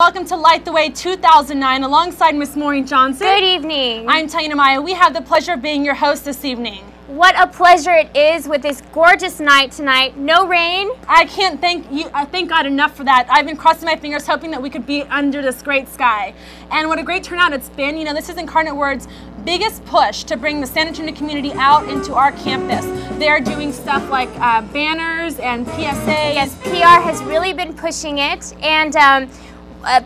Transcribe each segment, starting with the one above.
Welcome to Light the Way 2009 alongside Miss Maureen Johnson. Good evening. I'm Taina Maya. We have the pleasure of being your host this evening. What a pleasure it is with this gorgeous night tonight. No rain. I can't thank God enough for that. I've been crossing my fingers hoping that we could be under this great sky. And what a great turnout it's been. You know, this is Incarnate Word's biggest push to bring the San Antonio community out into our campus. They're doing stuff like banners and PSAs. Yes, PR has really been pushing it, and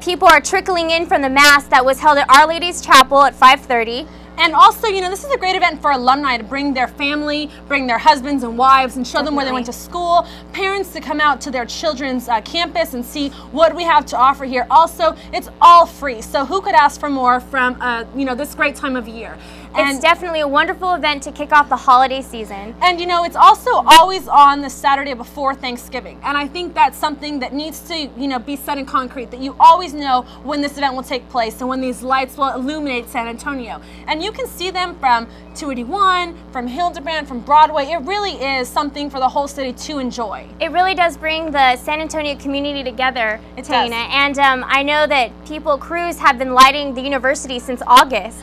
people are trickling in from the Mass that was held at Our Lady's Chapel at 5:30. And also, you know, this is a great event for alumni to bring their family, bring their husbands and wives, and show them where they went to school. Parents to come out to their children's campus and see what we have to offer here. Also, it's all free, so who could ask for more from, you know, this great time of year? And it's definitely a wonderful event to kick off the holiday season. And you know, it's also always on the Saturday before Thanksgiving. And I think that's something that needs to, you know, be set in concrete, that you always know when this event will take place and when these lights will illuminate San Antonio. And you can see them from 281, from Hildebrand, from Broadway. It really is something for the whole city to enjoy. It really does bring the San Antonio community together, does. Taina. And I know that crews have been lighting the university since August.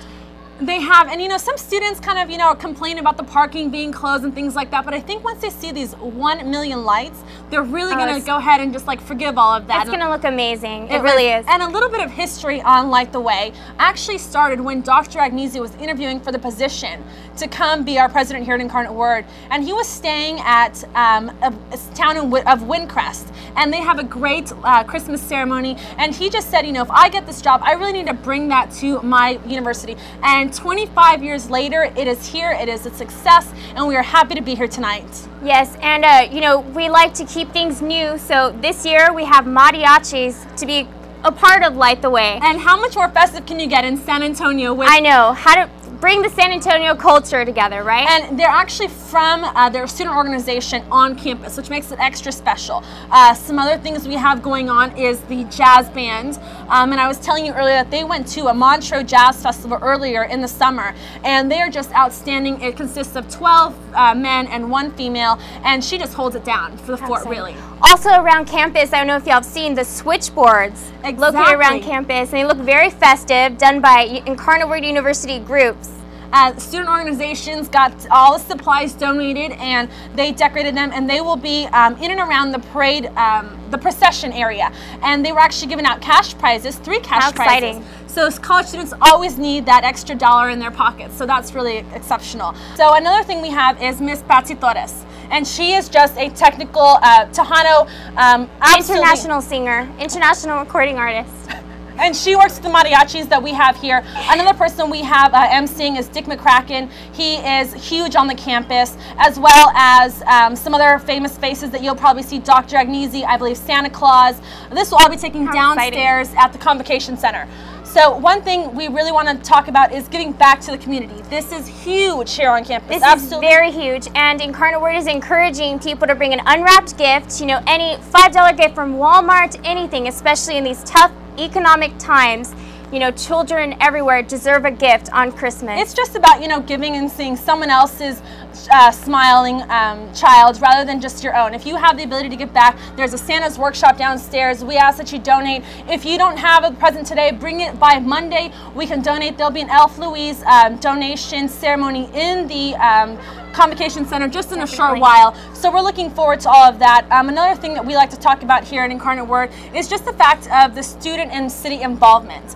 They have, and you know, some students kind of, you know, complain about the parking being closed and things like that, but I think once they see these 1 million lights, they're really going to go ahead and just like forgive all of that. It's going to look amazing. It really is. And a little bit of history on Light the Way actually started when Dr. Agnesi was interviewing for the position to come be our president here at Incarnate Word, and he was staying at a town of Windcrest, and they have a great Christmas ceremony, and he just said, you know, if I get this job, I really need to bring that to my university. And 25 years later, it is here, it is a success, and we are happy to be here tonight. Yes, and you know, we like to keep things new, so this year we have mariachis to be a part of Light the Way. And how much more festive can you get in San Antonio with... I know, how to bring the San Antonio culture together, right? And they're actually from their student organization on campus, which makes it extra special. Some other things we have going on is the jazz band. And I was telling you earlier that they went to a Montreux Jazz Festival earlier in the summer, and they are just outstanding. It consists of 12 men and 1 female, and she just holds it down for the fort, really. Also around campus, I don't know if y'all have seen the switchboards located around campus, and they look very festive, done by Incarnate Word University groups. Student organizations got all the supplies donated, and they decorated them, and they will be in and around the parade, the procession area. And they were actually giving out cash prizes, 3 cash prizes. So college students always need that extra $1 in their pockets, so that's really exceptional. So another thing we have is Miss Patsy Torres, and she is just a technical Tejano, international singer, international recording artist. And she works with the mariachis that we have here. Another person we have emceeing is Dick McCracken. He is huge on the campus, as well as some other famous faces that you'll probably see. Dr. Agnesi, I believe Santa Claus. This will all be taken downstairs at the Convocation Center. So one thing we really want to talk about is giving back to the community. This is huge here on campus. This is very huge, and Incarnate Word is encouraging people to bring an unwrapped gift, you know, any $5 gift from Walmart, anything, especially in these tough economic times. You know, children everywhere deserve a gift on Christmas. It's just about, you know, giving and seeing someone else's smiling child rather than just your own. If you have the ability to give back, there's a Santa's workshop downstairs. We ask that you donate. If you don't have a present today, bring it by Monday. We can donate. There'll be an Elf Louise donation ceremony in the Convocation Center just in a short while. So we're looking forward to all of that. Another thing that we like to talk about here at Incarnate Word is just the fact of the student and city involvement.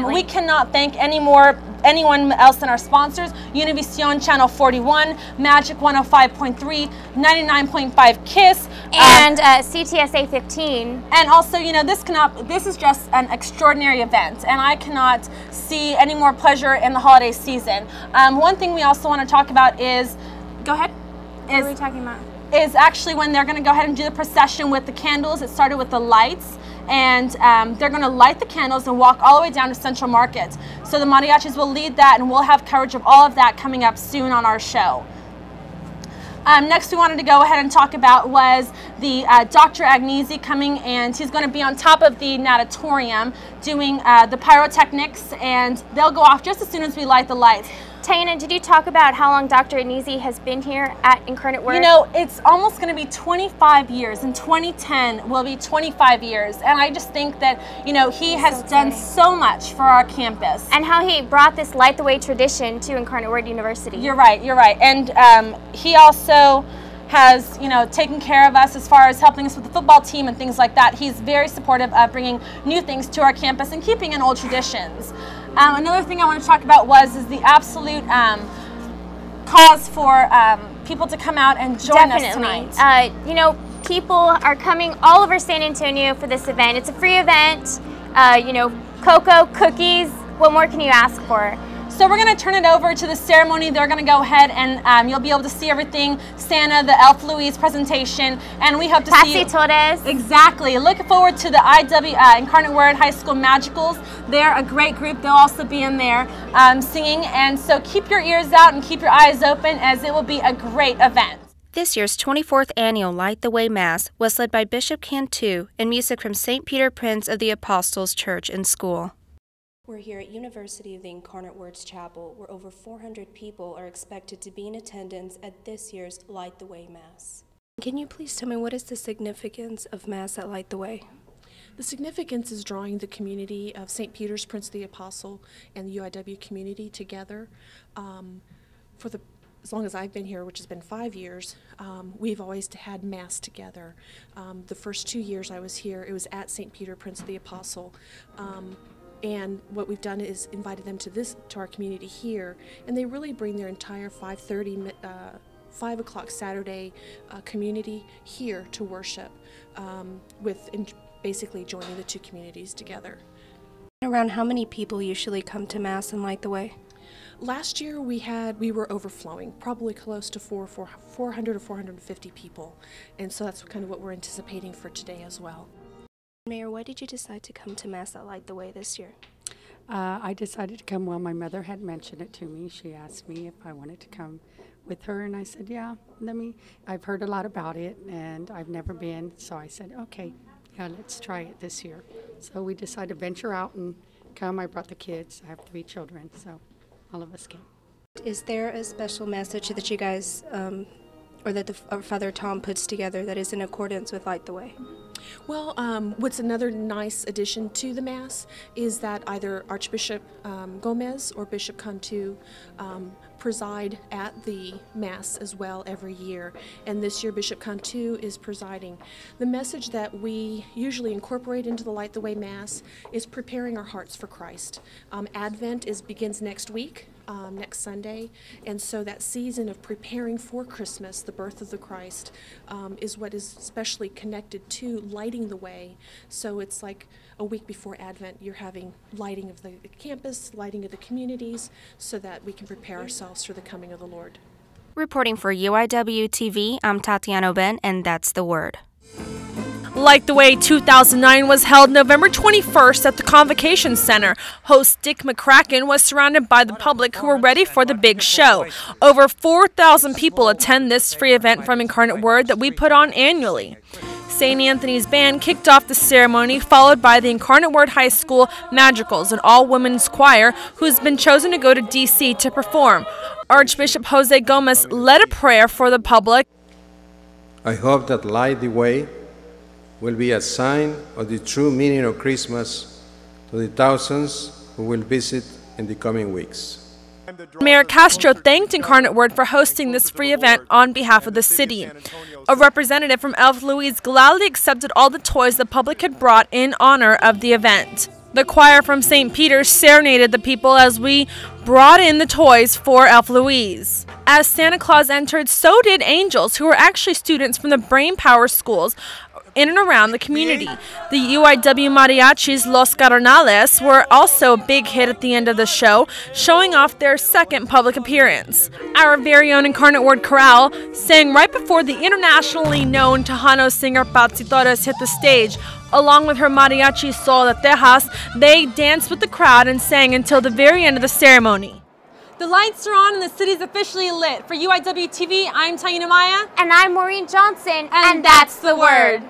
We cannot thank anyone else than our sponsors: Univision Channel 41, Magic 105.3, 99.5 KISS, and CTSA 15. And also, you know, this is just an extraordinary event, and I cannot see any more pleasure in the holiday season. One thing we also want to talk about is, go ahead. What are we talking about? Is actually when they're going to go ahead and do the procession with the candles. It started with the lights, and they're going to light the candles and walk all the way down to Central Market. So the mariachis will lead that, and we'll have coverage of all of that coming up soon on our show. Next we wanted to go ahead and talk about was the Dr. Agnesi coming, and he's going to be on top of the natatorium doing the pyrotechnics, and they'll go off just as soon as we light the lights. Taina, did you talk about how long Dr. Anizi has been here at Incarnate Word? You know, it's almost going to be 25 years. In 2010 will be 25 years. And I just think that, you know, he has done so much for our campus. And how he brought this Light the Way tradition to Incarnate Word University. You're right, you're right. And he also has, you know, taken care of us as far as helping us with the football team and things like that. He's very supportive of bringing new things to our campus and keeping in old traditions. Another thing I want to talk about is the absolute cause for people to come out and join us tonight. You know, people are coming all over San Antonio for this event. It's a free event. You know, cocoa, cookies. What more can you ask for? So we're going to turn it over to the ceremony. They're going to go ahead and you'll be able to see everything. Santa, the Elf Louise presentation, and we hope to see you. Torres. Exactly. Looking forward to the Incarnate Word High School Magicals. They're a great group. They'll also be in there singing. And so keep your ears out and keep your eyes open, as it will be a great event. This year's 24th annual Light the Way Mass was led by Bishop Cantu and music from St. Peter Prince of the Apostles Church and School. We're here at University of the Incarnate Word's Chapel, where over 400 people are expected to be in attendance at this year's Light the Way Mass. Can you please tell me, what is the significance of Mass at Light the Way? The significance is drawing the community of St. Peter's Prince of the Apostle and the UIW community together. As long as I've been here, which has been 5 years, we've always had Mass together. The first 2 years I was here, it was at St. Peter Prince of the Apostle. And what we've done is invited them to our community here, and they really bring their entire 5 o'clock Saturday community here to worship, basically joining the two communities together. Around how many people usually come to Mass and Light the Way? Last year we were overflowing, probably close to 400 or 450 people, and so that's kind of what we're anticipating for today as well. Mayor, why did you decide to come to Mass at Light the Way this year? I decided to come, well, my mother had mentioned it to me. She asked me if I wanted to come with her, and I said, yeah, I've heard a lot about it, and I've never been, so I said, okay, yeah, let's try it this year. So we decided to venture out and come. I brought the kids. I have 3 children, so all of us came. Is there a special message that you guys, or that Father Tom puts together that is in accordance with Light the Way? Well, what's another nice addition to the Mass is that either Archbishop Gomez or Bishop Cantu preside at the Mass as well every year, and this year Bishop Cantu is presiding. The message that we usually incorporate into the Light the Way Mass is preparing our hearts for Christ. Advent begins next week. Next Sunday, and so that season of preparing for Christmas, the birth of the Christ, is what is especially connected to lighting the way. So it's like a week before Advent, you're having lighting of the campus, lighting of the communities, so that we can prepare ourselves for the coming of the Lord. Reporting for UIWtv, I'm Tatiana Ben, and that's the word. Light the Way 2009 was held November 21st at the Convocation Center. Host Dick McCracken was surrounded by the public who were ready for the big show. Over 4,000 people attend this free event from Incarnate Word that we put on annually. St. Anthony's Band kicked off the ceremony, followed by the Incarnate Word High School Magicals, an all-women's choir who's been chosen to go to D.C. to perform. Archbishop Jose Gomez led a prayer for the public. I hope that Light the Way will be a sign of the true meaning of Christmas to the thousands who will visit in the coming weeks. Mayor Castro thanked Incarnate Word for hosting this free event on behalf of the city. A representative from Elf Louise gladly accepted all the toys the public had brought in honor of the event. The choir from St. Peter's serenaded the people as we brought in the toys for Elf Louise. As Santa Claus entered, so did angels, who were actually students from the brain power schools in and around the community. The UIW mariachis Los Carnales were also a big hit at the end of the show, showing off their second public appearance. Our very own Incarnate Word Chorale sang right before the internationally known Tejano singer Patsy Torres hit the stage. Along with her mariachi Sol de Tejas, they danced with the crowd and sang until the very end of the ceremony. The lights are on and the city's officially lit. For UIWtv, I'm Taina Maya. And I'm Maureen Johnson. And that's the word.